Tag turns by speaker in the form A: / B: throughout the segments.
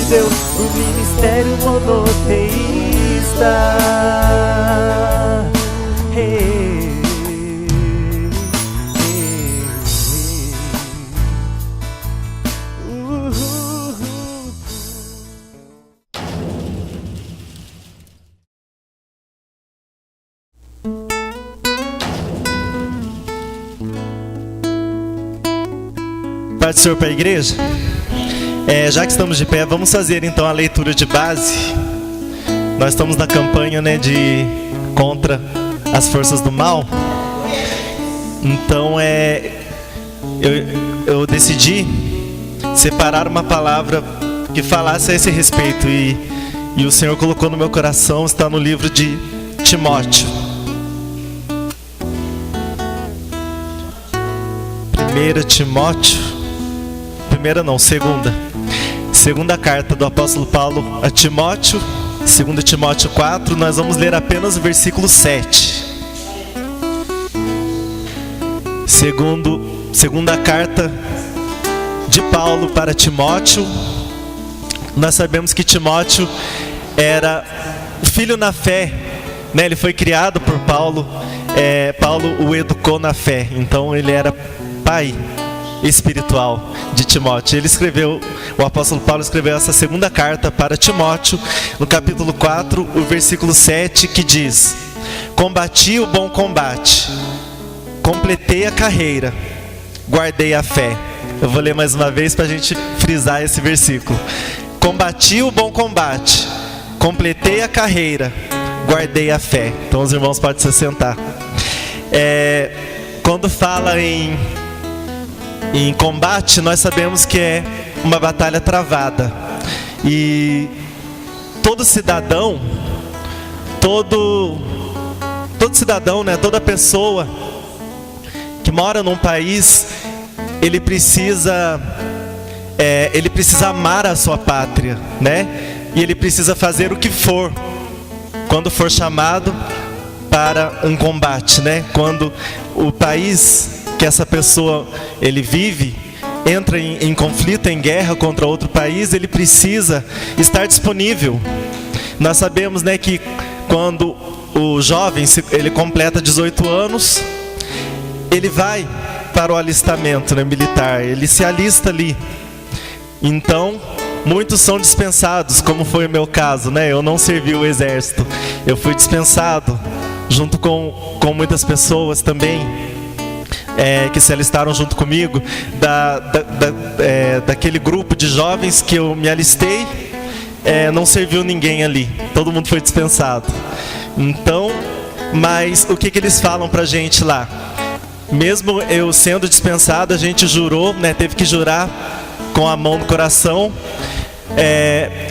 A: Deus, o ministério monoteísta.
B: Paz do Senhor para a igreja. Já que estamos de pé, vamos fazer então a leitura de base. Nós estamos na campanha, de contra as forças do mal. Então eu decidi separar uma palavra que falasse a esse respeito, e o Senhor colocou no meu coração, está no livro de Timóteo. 1 Timóteo, segunda carta do apóstolo Paulo a Timóteo, 2 Timóteo 4, nós vamos ler apenas o versículo 7. Segunda carta de Paulo para Timóteo. Nós sabemos que Timóteo era filho na fé, ele foi criado por Paulo. Paulo o educou na fé, então ele era pai espiritual de Timóteo. O apóstolo Paulo escreveu essa segunda carta para Timóteo, no capítulo 4, o versículo 7, que diz: combati o bom combate, completei a carreira, guardei a fé. Eu vou ler mais uma vez para a gente frisar esse versículo. Combati o bom combate, completei a carreira, guardei a fé. Então os irmãos podem se sentar. Quando fala em combate, nós sabemos que é uma batalha travada. E todo cidadão, toda pessoa que mora num país, ele precisa amar a sua pátria, E ele precisa fazer o que for, quando for chamado para um combate, Quando o país que essa pessoa ele vive entra em conflito, em guerra contra outro país, ele precisa estar disponível. Nós sabemos, que quando o jovem ele completa 18 anos, ele vai para o alistamento militar, ele se alista ali. Então, muitos são dispensados, como foi o meu caso, Eu não servi o exército, eu fui dispensado, junto com muitas pessoas também, que se alistaram junto comigo, daquele grupo de jovens que eu me alistei, não serviu ninguém ali, todo mundo foi dispensado. Então, mas o que eles falam pra gente lá? Mesmo eu sendo dispensado, a gente jurou, teve que jurar com a mão no coração,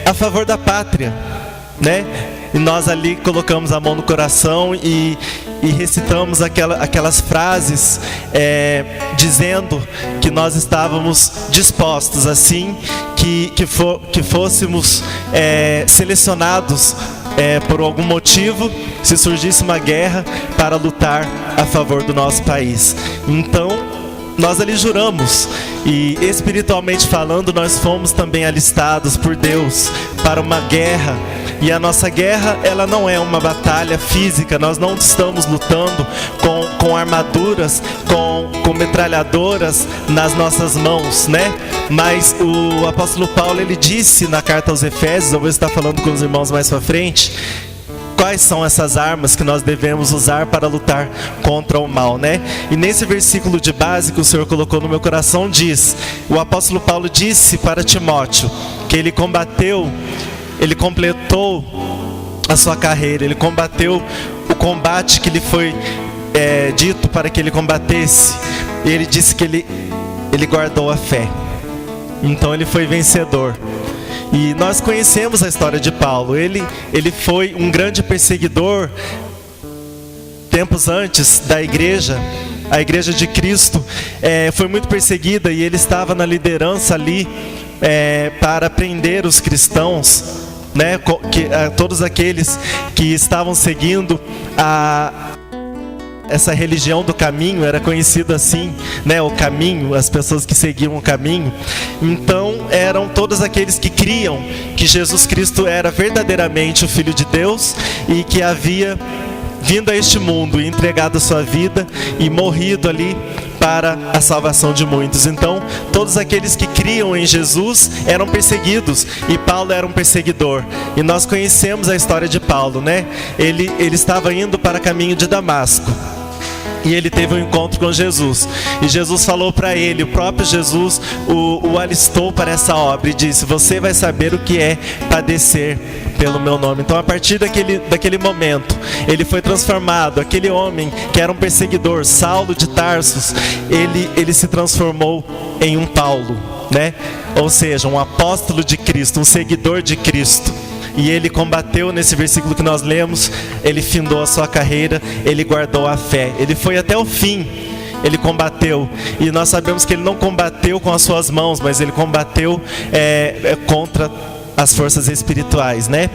B: a favor da pátria, E nós ali colocamos a mão no coração e recitamos aquelas frases, dizendo que nós estávamos dispostos, assim, que fôssemos selecionados por algum motivo, se surgisse uma guerra, para lutar a favor do nosso país. Então, nós ali juramos, e espiritualmente falando, nós fomos também alistados por Deus para uma guerra. E a nossa guerra, ela não é uma batalha física, nós não estamos lutando com armaduras, com metralhadoras nas nossas mãos, Mas o apóstolo Paulo, ele disse na carta aos Efésios, eu vou estar falando com os irmãos mais pra frente, quais são essas armas que nós devemos usar para lutar contra o mal, E nesse versículo de base que o Senhor colocou no meu coração, o apóstolo Paulo disse para Timóteo que ele completou a sua carreira, ele combateu o combate que lhe foi dito para que ele combatesse. E ele disse que ele guardou a fé. Então ele foi vencedor. E nós conhecemos a história de Paulo. Ele foi um grande perseguidor tempos antes da igreja. A igreja de Cristo foi muito perseguida, e ele estava na liderança ali para prender os cristãos, todos aqueles que estavam seguindo essa religião do caminho era conhecida assim, né? O caminho, as pessoas que seguiam o caminho. Então eram todos aqueles que criam que Jesus Cristo era verdadeiramente o Filho de Deus e que havia vindo a este mundo e entregado a sua vida e morrido ali para a salvação de muitos. Então, todos aqueles que criam em Jesus eram perseguidos, e Paulo era um perseguidor. E nós conhecemos a história de Paulo, né? Ele estava indo para o caminho de Damasco. E ele teve um encontro com Jesus. E Jesus falou para ele, o próprio Jesus o alistou para essa obra e disse: você vai saber o que é padecer pelo meu nome. Então, a partir daquele momento, ele foi transformado. Aquele homem que era um perseguidor, Saulo de Tarsus, ele se transformou em um Paulo, né? Ou seja, um apóstolo de Cristo, um seguidor de Cristo. E ele combateu, nesse versículo que nós lemos, ele findou a sua carreira, ele guardou a fé. Ele foi até o fim, ele combateu. E nós sabemos que ele não combateu com as suas mãos, mas ele combateu contra as forças espirituais, né?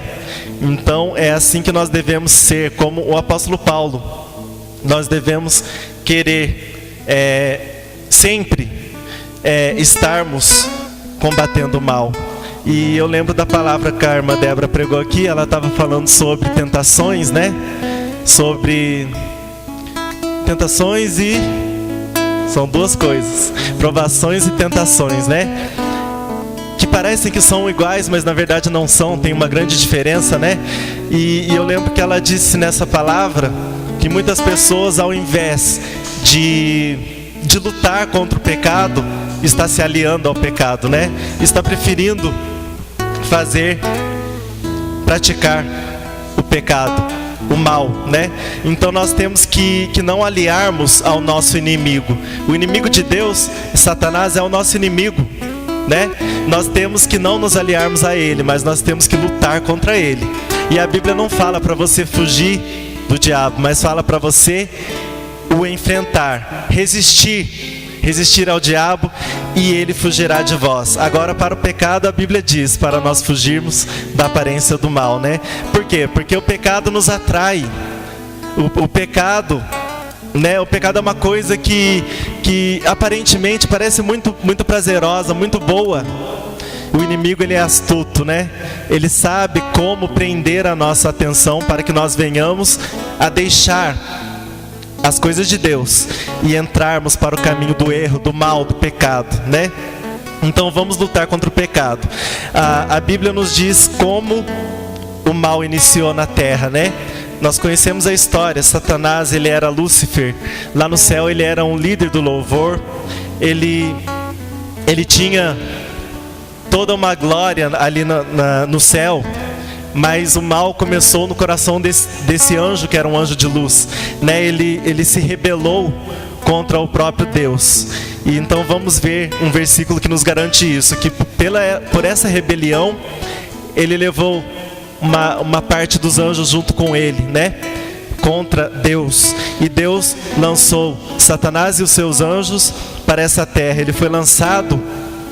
B: Então é assim que nós devemos ser, como o apóstolo Paulo. Nós devemos querer sempre estarmos combatendo o mal. E eu lembro da palavra que a irmã Débora pregou aqui. Ela estava falando sobre tentações, né? Sobre tentações e... são duas coisas: provações e tentações, né? Que parecem que são iguais, mas na verdade não são. Tem uma grande diferença, né? E eu lembro que ela disse nessa palavra que muitas pessoas, ao invés de lutar contra o pecado, está se aliando ao pecado, né? Está preferindo praticar o pecado, o mal, né? Então nós temos que não aliarmos ao nosso inimigo. O inimigo de Deus, Satanás, é o nosso inimigo, né? Nós temos que não nos aliarmos a ele, mas nós temos que lutar contra ele. E a Bíblia não fala para você fugir do diabo, mas fala para você o enfrentar, resistir ao diabo, e ele fugirá de vós. Agora, para o pecado, a Bíblia diz para nós fugirmos da aparência do mal, né? Por quê? Porque o pecado nos atrai. O pecado, né? O pecado é uma coisa que aparentemente parece muito, muito prazerosa, muito boa. O inimigo, ele é astuto, né? Ele sabe como prender a nossa atenção para que nós venhamos a deixar as coisas de Deus e entrarmos para o caminho do erro, do mal, do pecado, né? Então vamos lutar contra o pecado. A Bíblia nos diz como o mal iniciou na terra, né? Nós conhecemos a história. Satanás, ele era Lúcifer. Lá no céu ele era um líder do louvor. Ele tinha toda uma glória ali no céu. Mas o mal começou no coração desse anjo, que era um anjo de luz, né? Ele se rebelou contra o próprio Deus. E então vamos ver um versículo que nos garante isso, que por essa rebelião ele levou uma parte dos anjos junto com ele, né? Contra Deus. E Deus lançou Satanás e os seus anjos para essa terra. Ele foi lançado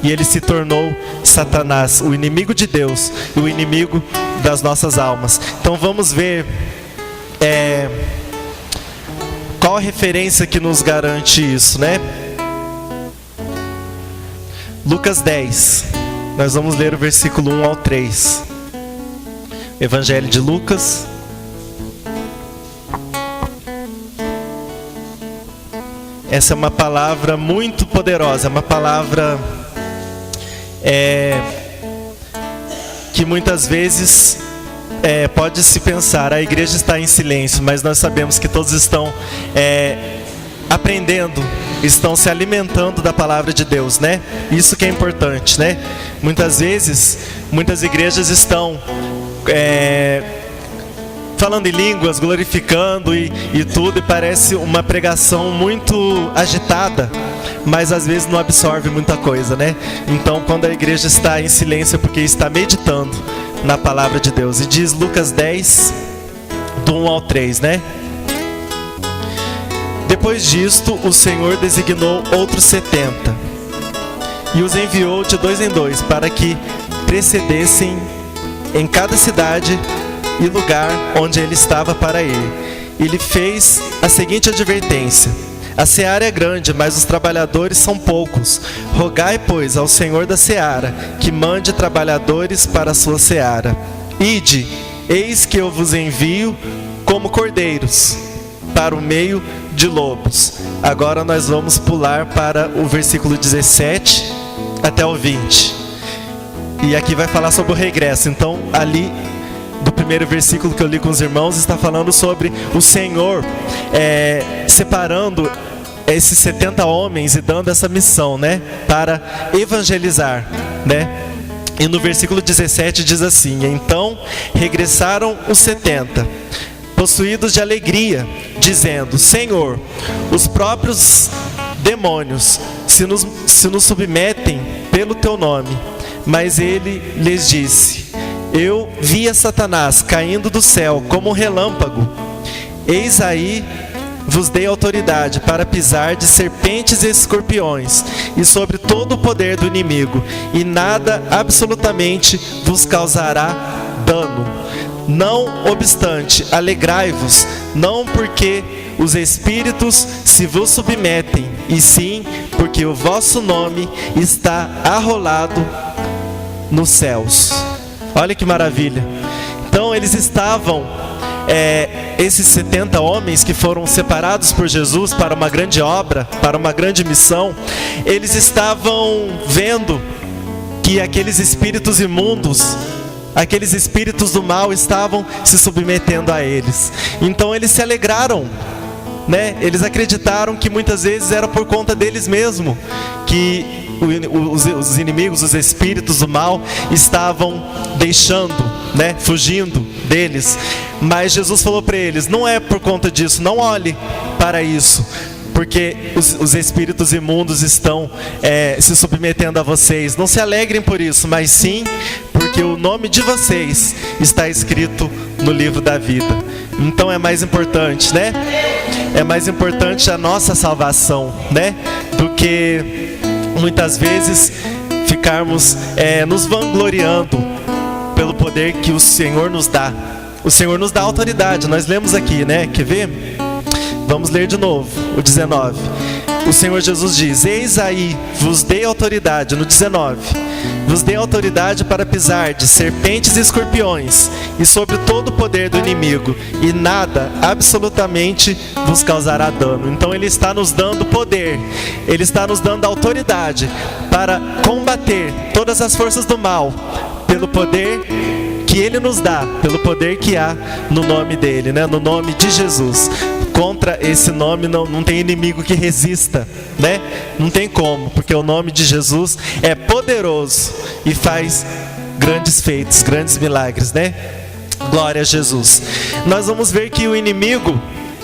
B: e ele se tornou Satanás, o inimigo de Deus e o inimigo das nossas almas. Então vamos ver qual a referência que nos garante isso, né? Lucas 10. Nós vamos ler o versículo 1 ao 3. Evangelho de Lucas. Essa é uma palavra muito poderosa, é uma palavra que muitas vezes pode se pensar, a igreja está em silêncio, mas nós sabemos que todos estão aprendendo, estão se alimentando da palavra de Deus, né? Isso que é importante, né? Muitas vezes, muitas igrejas estão falando em línguas, glorificando e tudo, e parece uma pregação muito agitada, mas às vezes não absorve muita coisa, né? Então, quando a igreja está em silêncio, é porque está meditando na palavra de Deus. E diz Lucas 10, do 1 ao 3, né? Depois disto, o Senhor designou outros 70 e os enviou de 2 em 2 para que precedessem em cada cidade e lugar onde ele estava para ir. e lhe fez a seguinte advertência: a seara é grande, mas os trabalhadores são poucos. Rogai, pois, ao Senhor da seara, que mande trabalhadores para a sua seara. Ide, eis que eu vos envio como cordeiros para o meio de lobos. Agora nós vamos pular para o versículo 17 até o 20. E aqui vai falar sobre o regresso. Então, ali do primeiro versículo que eu li com os irmãos, está falando sobre o Senhor separando esses 70 homens e dando essa missão, né, para evangelizar, né? E no versículo 17 diz assim: então regressaram os 70, possuídos de alegria, dizendo: Senhor, os próprios demônios se nos submetem pelo teu nome. Mas ele lhes disse: eu via Satanás caindo do céu como um relâmpago. Eis aí vos dei autoridade para pisar de serpentes e escorpiões e sobre todo o poder do inimigo, e nada absolutamente vos causará dano. Não obstante, alegrai-vos, não porque os espíritos se vos submetem, e sim porque o vosso nome está arrolado nos céus. Olha que maravilha. Então eles estavam, esses 70 homens que foram separados por Jesus para uma grande obra, para uma grande missão, eles estavam vendo que aqueles espíritos imundos, aqueles espíritos do mal estavam se submetendo a eles. Então eles se alegraram, né? Eles acreditaram que muitas vezes era por conta deles mesmos, que os inimigos, os espíritos do mal estavam deixando, né, fugindo deles. Mas Jesus falou para eles: não é por conta disso, não olhe para isso, porque os espíritos imundos estão se submetendo a vocês. Não se alegrem por isso, mas sim porque o nome de vocês está escrito no livro da vida. Então é mais importante, né? É mais importante a nossa salvação, né, do que muitas vezes ficarmos nos vangloriando pelo poder que o Senhor nos dá. O Senhor nos dá autoridade. Nós lemos aqui, né? Quer ver? Vamos ler de novo o 19. O Senhor Jesus diz: eis aí vos dei autoridade, no 19, vos dei autoridade para pisar de serpentes e escorpiões e sobre todo o poder do inimigo, e nada absolutamente vos causará dano. Então ele está nos dando poder, ele está nos dando autoridade para combater todas as forças do mal pelo poder que ele nos dá, pelo poder que há no nome dele, né? No nome de Jesus. Contra esse nome não tem inimigo que resista, né? Não tem como, porque o nome de Jesus é poderoso e faz grandes feitos, grandes milagres, né? Glória a Jesus. Nós vamos ver que o inimigo,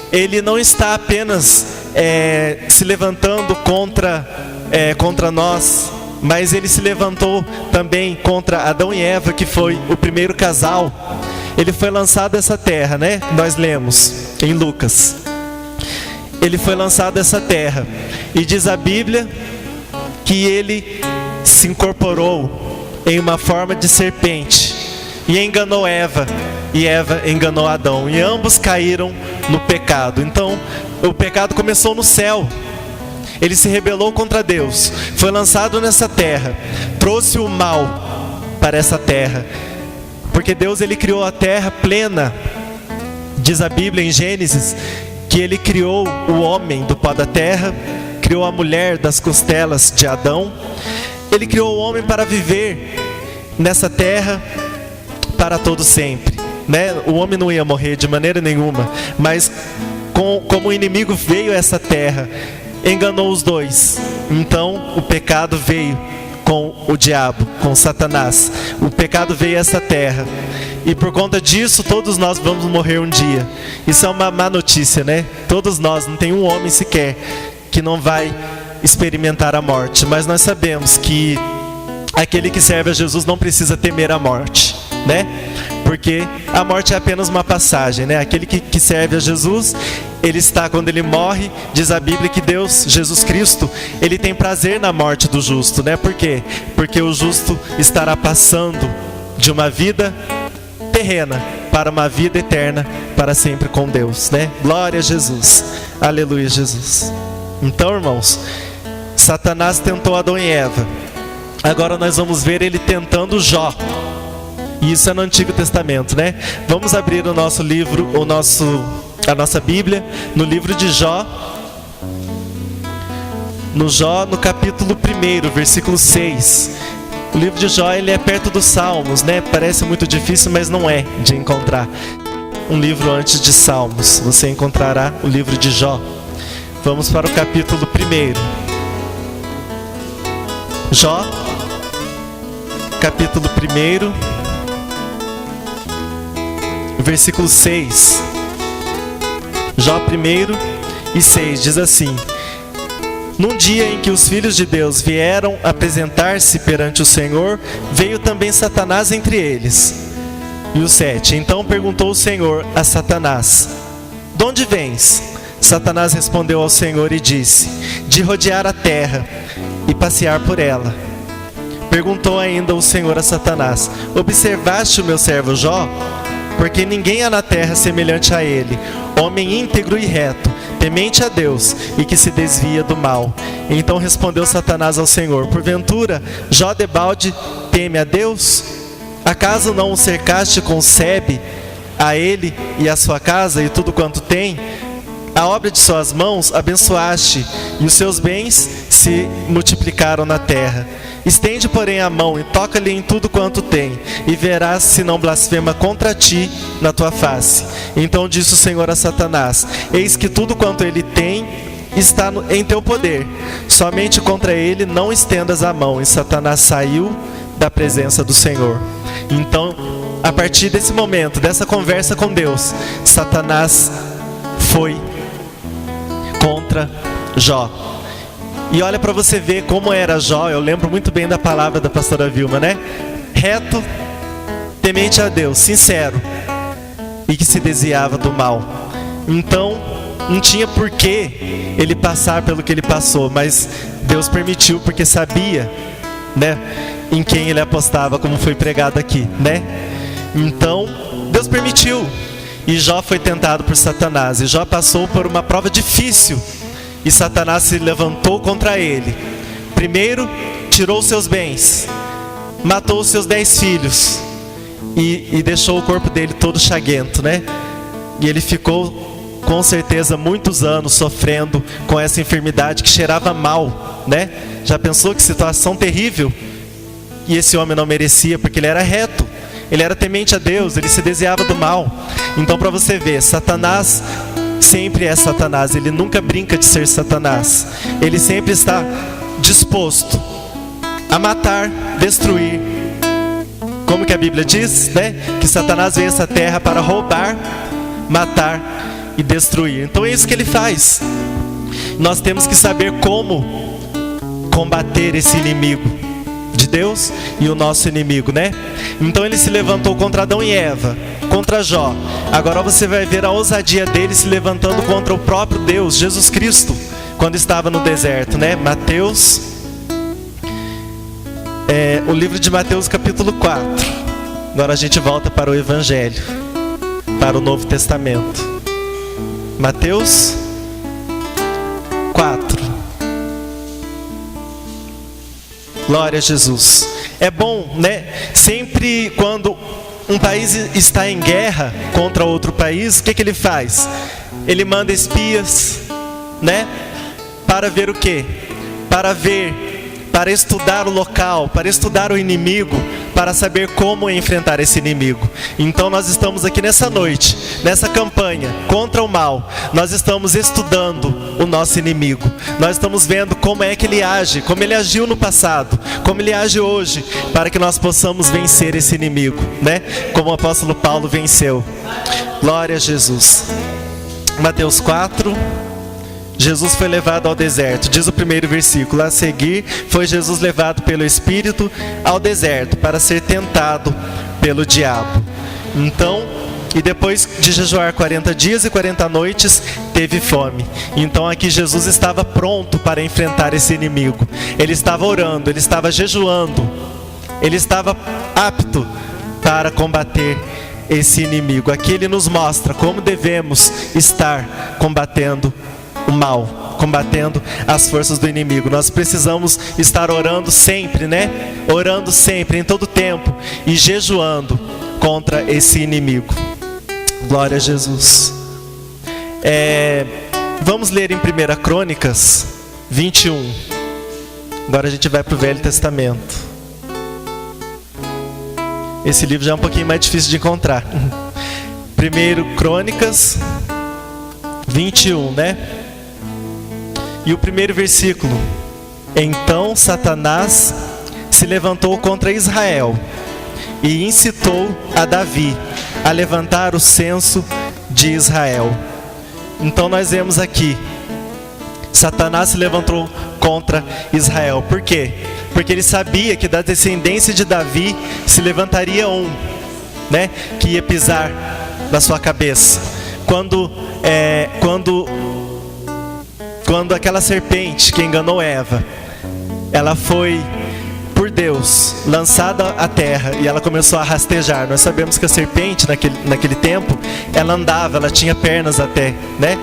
B: ele não está apenas se levantando contra nós, mas ele se levantou também contra Adão e Eva, que foi o primeiro casal. Ele foi lançado dessa terra, né? Nós lemos em Lucas. Ele foi lançado dessa terra. E diz a Bíblia que ele se incorporou em uma forma de serpente e enganou Eva. E Eva enganou Adão. E ambos caíram no pecado. Então, o pecado começou no céu. Ele se rebelou contra Deus. Foi lançado nessa terra. Trouxe o mal para essa terra. Porque Deus, ele criou a terra plena. Diz a Bíblia em Gênesis que ele criou o homem do pó da terra, criou a mulher das costelas de Adão. Ele criou o homem para viver nessa terra para todo sempre, né? O homem não ia morrer de maneira nenhuma, mas como o inimigo veio a essa terra, enganou os dois. Então o pecado veio com o diabo, com Satanás. O pecado veio a essa terra. E por conta disso, todos nós vamos morrer um dia. Isso é uma má notícia, né? Todos nós, não tem um homem sequer que não vai experimentar a morte. Mas nós sabemos que aquele que serve a Jesus não precisa temer a morte, né? Porque a morte é apenas uma passagem, né? Aquele que serve a Jesus, ele está, quando ele morre, diz a Bíblia que Deus, Jesus Cristo, ele tem prazer na morte do justo, né? Por quê? Porque o justo estará passando de uma vida terrena para uma vida eterna para sempre com Deus, né? Glória a Jesus. Aleluia, Jesus. Então, irmãos, Satanás tentou Adão e Eva. Agora nós vamos ver ele tentando Jó. E isso é no Antigo Testamento, né? Vamos abrir o nosso livro, a nossa Bíblia, no livro de Jó. No Jó, no capítulo 1, versículo 6. O livro de Jó, ele é perto dos Salmos, né? Parece muito difícil, mas não é de encontrar um livro antes de Salmos. Você encontrará o livro de Jó. Vamos para o capítulo 1. Jó, capítulo 1, versículo 6. Jó 1:6 diz assim: Num dia em que os filhos de Deus vieram apresentar-se perante o Senhor, veio também Satanás entre eles. E o 7: Então perguntou o Senhor a Satanás: De onde vens? Satanás respondeu ao Senhor e disse: De rodear a terra e passear por ela. Perguntou ainda o Senhor a Satanás: Observaste o meu servo Jó? Porque ninguém há na terra semelhante a ele, homem íntegro e reto, temente a Deus e que se desvia do mal. Então respondeu Satanás ao Senhor: Porventura, Jó debalde teme a Deus? Acaso não o cercaste com sebe, a ele e a sua casa e tudo quanto tem? A obra de suas mãos abençoaste, e os seus bens se multiplicaram na terra. Estende, porém, a mão e toca-lhe em tudo quanto tem, e verás se não blasfema contra ti na tua face. Então disse o Senhor a Satanás: Eis que tudo quanto ele tem está em teu poder, somente contra ele não estendas a mão. E Satanás saiu da presença do Senhor. Então, a partir desse momento, dessa conversa com Deus, Satanás foi contra Jó. E olha para você ver como era Jó. Eu lembro muito bem da palavra da pastora Vilma, né? Reto, temente a Deus, sincero, e que se desviava do mal. Então, não tinha porquê ele passar pelo que ele passou, mas Deus permitiu porque sabia, né, em quem ele apostava, como foi pregado aqui, né? Então, Deus permitiu. E Jó foi tentado por Satanás. E Jó passou por uma prova difícil. E Satanás se levantou contra ele. Primeiro, tirou seus bens, matou os seus 10 filhos e deixou o corpo dele todo chaguento, né? E ele ficou, com certeza, muitos anos sofrendo com essa enfermidade que cheirava mal, né? Já pensou que situação terrível? E esse homem não merecia, porque ele era reto. Ele era temente a Deus, ele se desviava do mal. Então, para você ver, Satanás sempre é Satanás. Ele nunca brinca de ser Satanás. Ele sempre está disposto a matar, destruir. Como que a Bíblia diz, né? Que Satanás veio a essa terra para roubar, matar e destruir. Então é isso que ele faz. Nós temos que saber como combater esse inimigo de Deus e o nosso inimigo, né? Então ele se levantou contra Adão e Eva, contra Jó. Agora você vai ver a ousadia dele se levantando contra o próprio Deus, Jesus Cristo, quando estava no deserto, né? Mateus, o livro de Mateus capítulo 4. Agora a gente volta para o Evangelho, para o Novo Testamento. Mateus 4. Glória a Jesus. É bom, né? Sempre quando um país está em guerra contra outro país, o que ele faz? Ele manda espias, né? Para ver o quê? Para estudar o local, para estudar o inimigo, para saber como enfrentar esse inimigo. Então nós estamos aqui nessa noite, nessa campanha contra o mal. Nós estamos estudando o nosso inimigo. Nós estamos vendo como é que ele age, como ele agiu no passado, como ele age hoje, para que nós possamos vencer esse inimigo, né? Como o apóstolo Paulo venceu. Glória a Jesus. Mateus 4. Jesus foi levado ao deserto. Diz o primeiro versículo: a seguir foi Jesus levado pelo Espírito ao deserto para ser tentado pelo diabo. Então, e depois de jejuar 40 dias e 40 noites, teve fome. Então aqui Jesus estava pronto para enfrentar esse inimigo. Ele estava orando, ele estava jejuando, ele estava apto para combater esse inimigo. Aqui ele nos mostra como devemos estar combatendo o mal, combatendo as forças do inimigo. Nós precisamos estar orando sempre, né? Orando sempre, em todo tempo, e jejuando contra esse inimigo. Glória a Jesus. Vamos ler em 1 Crônicas 21. Agora a gente vai para o Velho Testamento. Esse livro já é um pouquinho mais difícil de encontrar. 1 Crônicas 21, né? E o primeiro versículo: Então Satanás se levantou contra Israel e incitou a Davi a levantar o censo de Israel. Então nós vemos aqui, Satanás se levantou contra Israel. Por quê? Porque ele sabia que da descendência de Davi se levantaria um, né, que ia pisar na sua cabeça. Quando aquela serpente que enganou Eva, ela foi por Deus lançada à terra e ela começou a rastejar. Nós sabemos que a serpente naquele tempo, ela andava, ela tinha pernas até, né?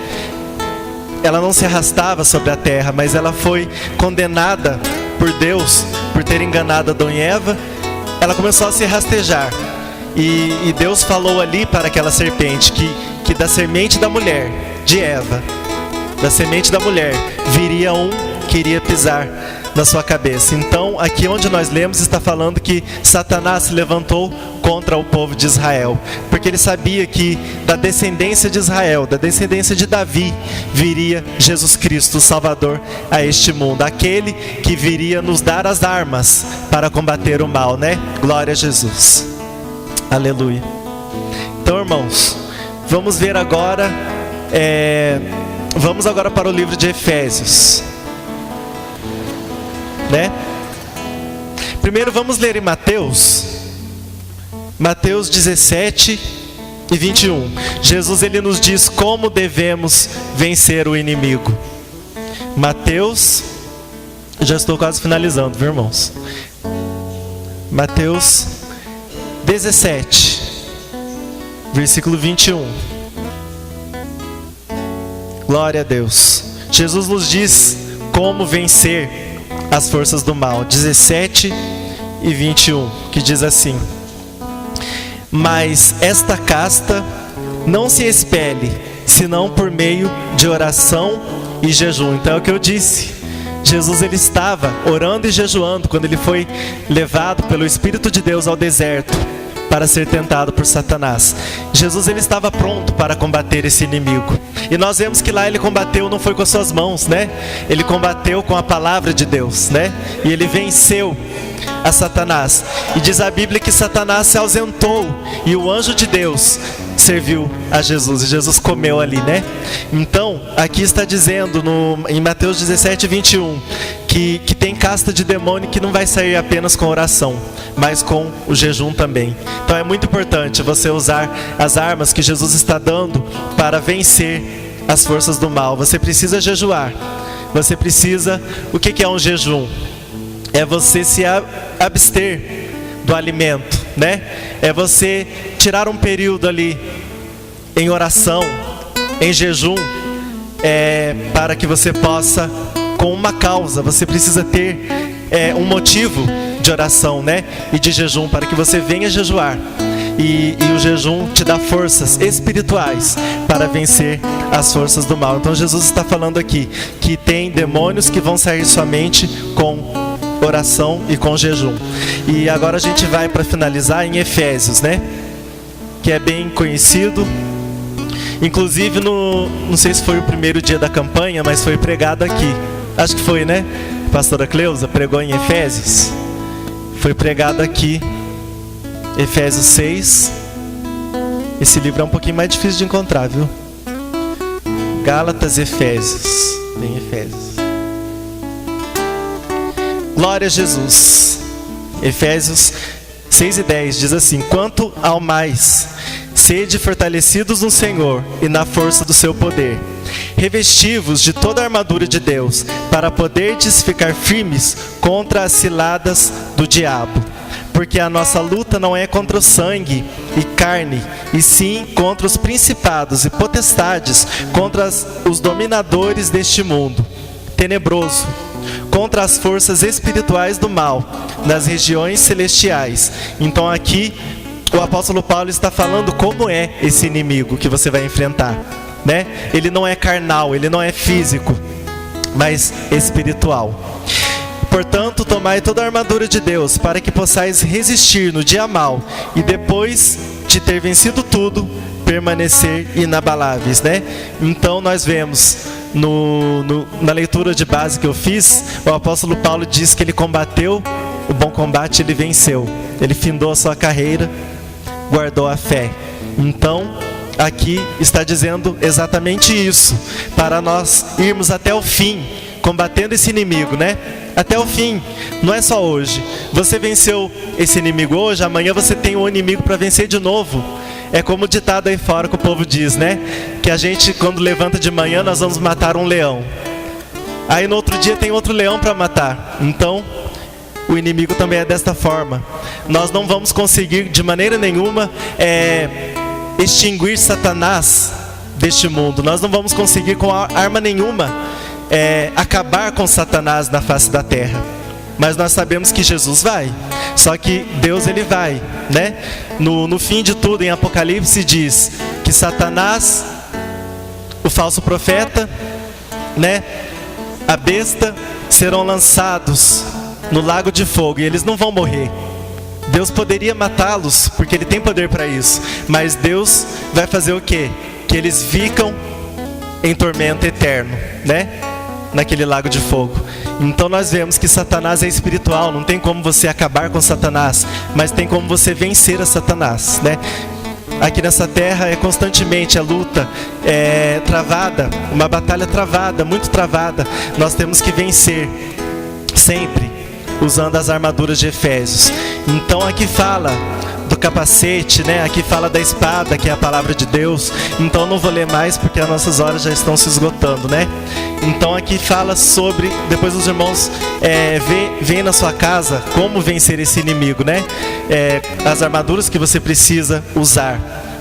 B: Ela não se arrastava sobre a terra, mas ela foi condenada por Deus por ter enganado Adão e Eva. Ela começou a se rastejar e Deus falou ali para aquela serpente que da semente da mulher, de Eva, da semente da mulher, viria um que iria pisar na sua cabeça. Então, aqui onde nós lemos, está falando que Satanás se levantou contra o povo de Israel, porque ele sabia que da descendência de Israel, da descendência de Davi, viria Jesus Cristo, o Salvador a este mundo, aquele que viria nos dar as armas para combater o mal, né? Glória a Jesus. Aleluia. Então, irmãos, vamos ver agora, vamos agora para o livro de Efésios, né? Primeiro vamos ler em Mateus 17 e 21. Jesus ele nos diz como devemos vencer o inimigo. Mateus, já estou quase finalizando, viu, irmãos? Mateus 17, versículo 21. Glória a Deus. Jesus nos diz como vencer as forças do mal. 17 e 21, que diz assim: Mas esta casta não se expele, senão por meio de oração e jejum. Então é o que eu disse. Jesus ele estava orando e jejuando quando ele foi levado pelo Espírito de Deus ao deserto para ser tentado por Satanás. Jesus ele estava pronto para combater esse inimigo. E nós vemos que lá ele combateu, não foi com as suas mãos, né? Ele combateu com a palavra de Deus, né? E ele venceu a Satanás. E diz a Bíblia que Satanás se ausentou e o anjo de Deus serviu a Jesus. E Jesus comeu ali, né? Então, aqui está dizendo em Mateus 17, 21, que tem casta de demônio que não vai sair apenas com oração, mas com o jejum também. Então é muito importante você usar as armas que Jesus está dando para vencer as forças do mal. Você precisa jejuar. Você precisa... O que é um jejum? É você se abster do alimento, né? É você tirar um período ali em oração, em jejum, para que você possa, com uma causa, você precisa ter um motivo de oração, né? E de jejum, para que você venha jejuar. E o jejum te dá forças espirituais para vencer as forças do mal. Então Jesus está falando aqui que tem demônios que vão sair somente com oração e com jejum. E agora a gente vai para finalizar em Efésios, né? Que é bem conhecido. Inclusive não sei se foi o primeiro dia da campanha, mas foi pregado aqui. Acho que foi, né? A pastora Cleusa pregou em Efésios. Foi pregado aqui, Efésios 6. Esse livro é um pouquinho mais difícil de encontrar, viu? Gálatas e Efésios. Tem Efésios. Glória a Jesus. Efésios 6 e 10 diz assim: Quanto ao mais, sede fortalecidos no Senhor e na força do seu poder. Revesti-vos de toda a armadura de Deus, para poderdes ficar firmes contra as ciladas do diabo. porque a nossa luta não é contra o sangue e carne, e sim contra os principados e potestades, contra os dominadores deste mundo tenebroso, contra as forças espirituais do mal, nas regiões celestiais. Então aqui o apóstolo Paulo está falando como é esse inimigo que você vai enfrentar, né? Ele não é carnal, ele não é físico, mas espiritual. Portanto, tomai toda a armadura de Deus, para que possais resistir no dia mau, e depois de ter vencido tudo, permanecer inabaláveis, né? Então nós vemos na leitura de base que eu fiz, o apóstolo Paulo diz que ele combateu o bom combate, ele venceu, ele findou a sua carreira, guardou a fé. Então aqui está dizendo exatamente isso, para nós irmos até o fim, combatendo esse inimigo, né? Até o fim, não é só hoje. Você venceu esse inimigo hoje, amanhã você tem um inimigo para vencer de novo. É como o ditado aí fora que o povo diz, né? Que a gente, quando levanta de manhã, nós vamos matar um leão. Aí no outro dia tem outro leão para matar. Então, o inimigo também é desta forma. Nós não vamos conseguir de maneira nenhuma extinguir Satanás deste mundo. Nós não vamos conseguir com arma nenhuma acabar com Satanás na face da terra. Mas nós sabemos que Jesus vai. Só que Deus, ele vai, né? No fim de tudo, em Apocalipse diz que Satanás, o falso profeta, né, a besta, serão lançados no lago de fogo, e eles não vão morrer. Deus poderia matá-los, porque ele tem poder para isso, mas Deus vai fazer o quê? Que eles ficam em tormento eterno, né? Naquele lago de fogo. Então nós vemos que Satanás é espiritual, não tem como você acabar com Satanás, mas tem como você vencer a Satanás, né? Aqui nessa terra é constantemente a luta travada, uma batalha travada, muito travada. Nós temos que vencer sempre usando as armaduras de Efésios. Então aqui fala do capacete, né? Aqui fala da espada, que é a palavra de Deus. Então não vou ler mais porque as nossas horas já estão se esgotando, né? Então aqui fala sobre, depois os irmãos veem na sua casa como vencer esse inimigo, né? As armaduras que você precisa usar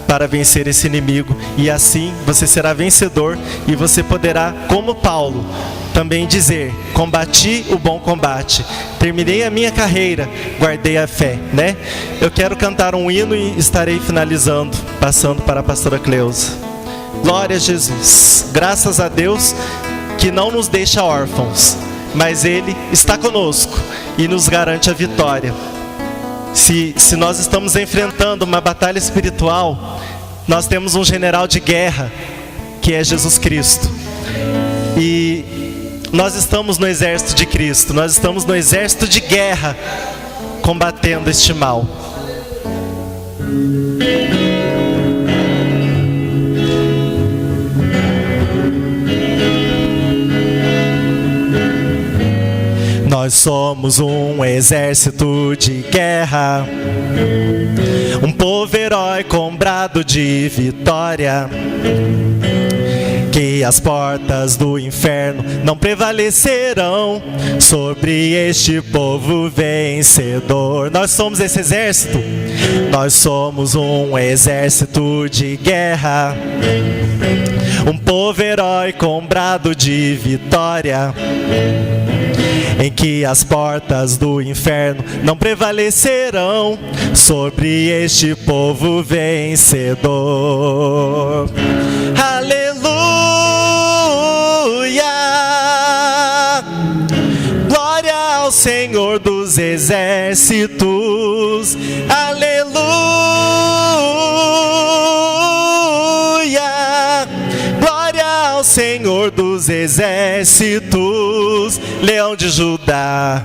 B: para vencer esse inimigo, e assim você será vencedor, e você poderá, como Paulo, também dizer: combati o bom combate, terminei a minha carreira, guardei a fé, né? Eu quero cantar um hino e estarei finalizando, passando para a pastora Cleusa. Glória a Jesus, graças a Deus que não nos deixa órfãos, mas Ele está conosco e nos garante a vitória. Se nós estamos enfrentando uma batalha espiritual, nós temos um general de guerra, que é Jesus Cristo. E nós estamos no exército de Cristo, nós estamos no exército de guerra, combatendo este mal. Nós somos um exército de guerra, um povo herói com brado de vitória, que as portas do inferno não prevalecerão sobre este povo vencedor. Nós somos esse exército, nós somos um exército de guerra, um povo herói com brado de vitória, em que as portas do inferno não prevalecerão sobre este povo vencedor. Aleluia! Glória ao Senhor dos exércitos. Aleluia! Glória ao Senhor dos exércitos, Leão de Judá.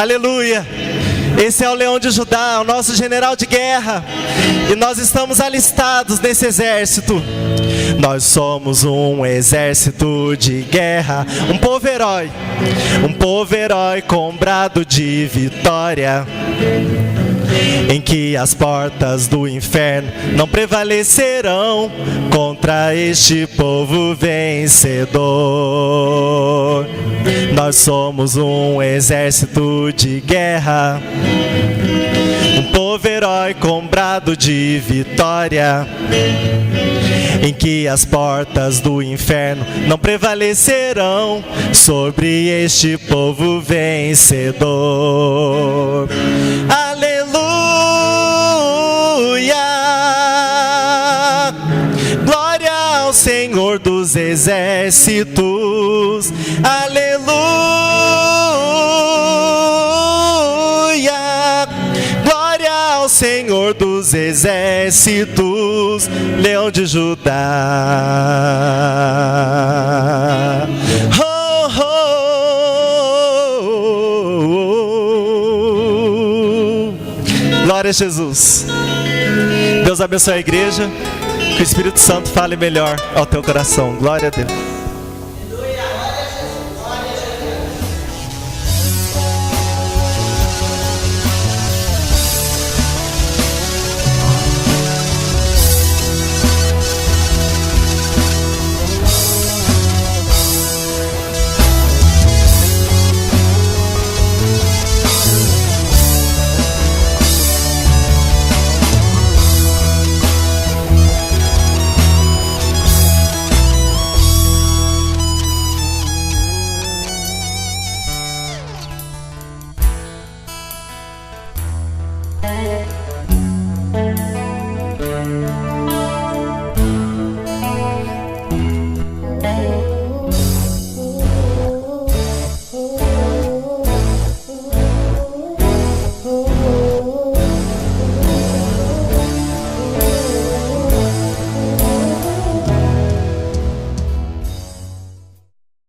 B: Aleluia! Esse é o Leão de Judá, o nosso general de guerra, e nós estamos alistados nesse exército. Nós somos um exército de guerra, um povo herói com brado de vitória, em que as portas do inferno não prevalecerão contra este povo vencedor. Nós somos um exército de guerra, um povo herói com brado de vitória, em que as portas do inferno não prevalecerão sobre este povo vencedor. Aleluia! Glória ao Senhor dos exércitos. Aleluia! Glória ao Senhor dos exércitos, Leão de Judá. Oh, oh, oh, oh. Glória a Jesus. Deus abençoe a igreja. Que o Espírito Santo fale melhor ao teu coração. Glória a Deus.